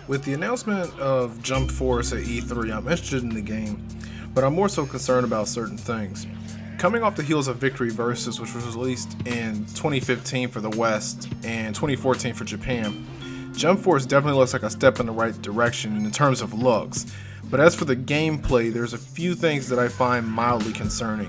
With the announcement of Jump Force at E3, I'm interested in the game, but I'm more so concerned about certain things. Coming off the heels of Victory Versus, which was released in 2015 for the West and 2014 for Japan, Jump Force definitely looks like a step in the right direction in terms of looks, but as for the gameplay, there's a few things that I find mildly concerning.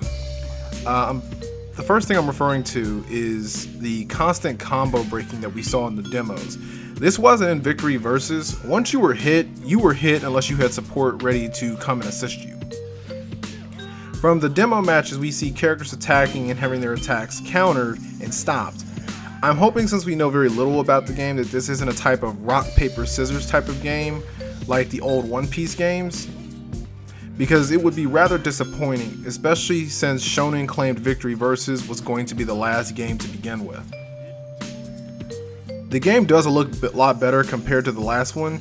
The first thing I'm referring to is the constant combo breaking that we saw in the demos. This wasn't in Victory Versus. Once you were hit unless you had support ready to come and assist you. From the demo matches, we see characters attacking and having their attacks countered and stopped. I'm hoping, since we know very little about the game, that this isn't a type of rock, paper, scissors type of game like the old One Piece games, because it would be rather disappointing, especially since Shonen claimed Victory Versus was going to be the last game to begin with. The game does look a lot better compared to the last one,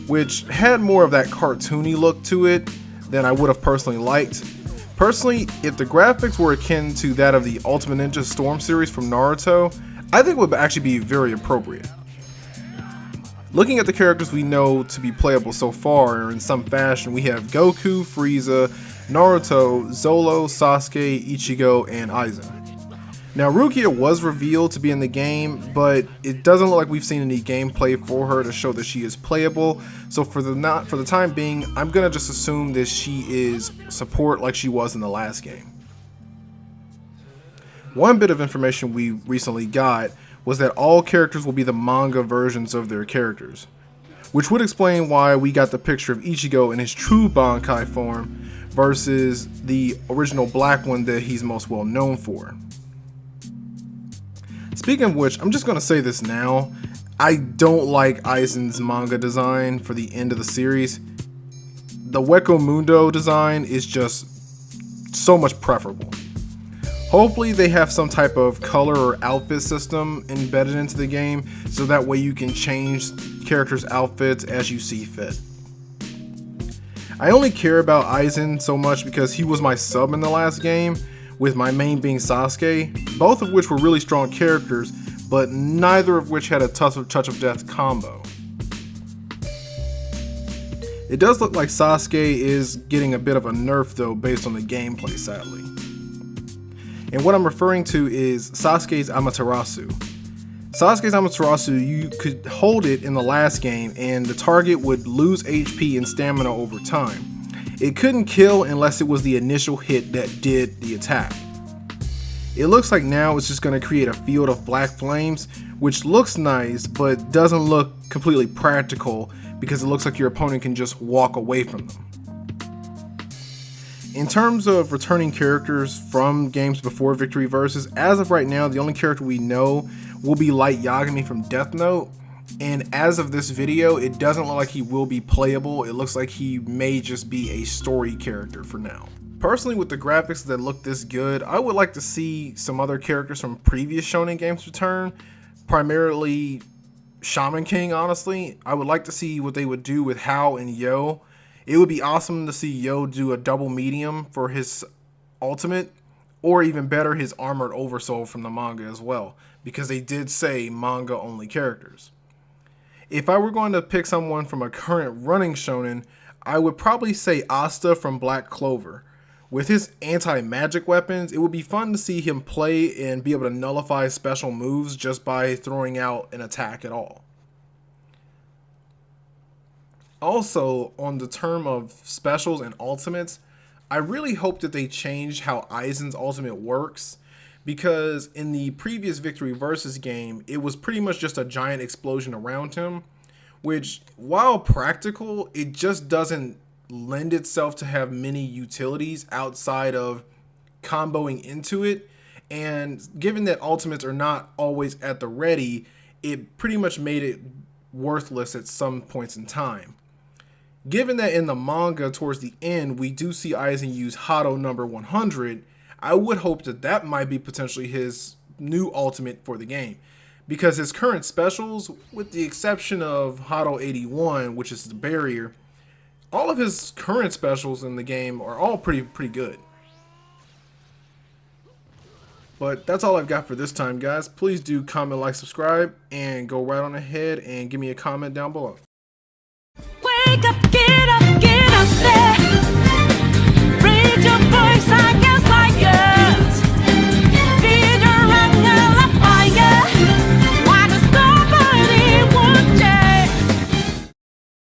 which had more of that cartoony look to it than I would have personally liked. Personally, if the graphics were akin to that of the Ultimate Ninja Storm series from Naruto, I think it would actually be very appropriate. Looking at the characters we know to be playable so far in some fashion, we have Goku, Frieza, Naruto, Zolo, Sasuke, Ichigo, and Aizen. Now, Rukia was revealed to be in the game, but it doesn't look like we've seen any gameplay for her to show that she is playable. So for the time being, I'm gonna just assume that she is support like she was in the last game. One bit of information we recently got was that all characters will be the manga versions of their characters, which would explain why we got the picture of Ichigo in his true Bankai form versus the original black one that he's most well known for. Speaking of which, I'm just going to say this now. I don't like Aizen's manga design for the end of the series. The Weko Mundo design is just so much preferable. Hopefully they have some type of color or outfit system embedded into the game, so that way you can change characters' outfits as you see fit. I only care about Aizen so much because he was my sub in the last game, with my main being Sasuke, both of which were really strong characters, but neither of which had a touch of death combo. It does look like Sasuke is getting a bit of a nerf though, based on the gameplay, sadly. And what I'm referring to is Sasuke's Amaterasu. Sasuke's Amaterasu, you could hold it in the last game and the target would lose HP and stamina over time. It couldn't kill unless it was the initial hit that did the attack. It looks like now it's just going to create a field of black flames, which looks nice but doesn't look completely practical because it looks like your opponent can just walk away from them. In terms of returning characters from games before Victory Versus, as of right now, the only character we know will be Light Yagami from Death Note. And as of this video, it doesn't look like he will be playable. It looks like he may just be a story character for now. Personally, with the graphics that look this good, I would like to see some other characters from previous Shonen games return. Primarily Shaman King, honestly. I would like to see what they would do with Hao and Yo. It would be awesome to see Yo do a double medium for his ultimate, or even better, his Armored Oversoul from the manga as well, because they did say manga only characters. If I were going to pick someone from a current running shonen, I would probably say Asta from Black Clover. With his anti-magic weapons, it would be fun to see him play and be able to nullify special moves just by throwing out an attack at all. Also, on the term of specials and ultimates, I really hope that they change how Aizen's ultimate works, because in the previous Victory Versus game, it was pretty much just a giant explosion around him, which, while practical, it just doesn't lend itself to have many utilities outside of comboing into it. And given that ultimates are not always at the ready, it pretty much made it worthless at some points in time. Given that in the manga towards the end, we do see Aizen use Hado number 100, I would hope that that might be potentially his new ultimate for the game. Because his current specials, with the exception of Hado 81, which is the barrier, all of his current specials in the game are all pretty good. But that's all I've got for this time, guys. Please do comment, like, subscribe, and go right on ahead and give me a comment down below. Wake up, get up there.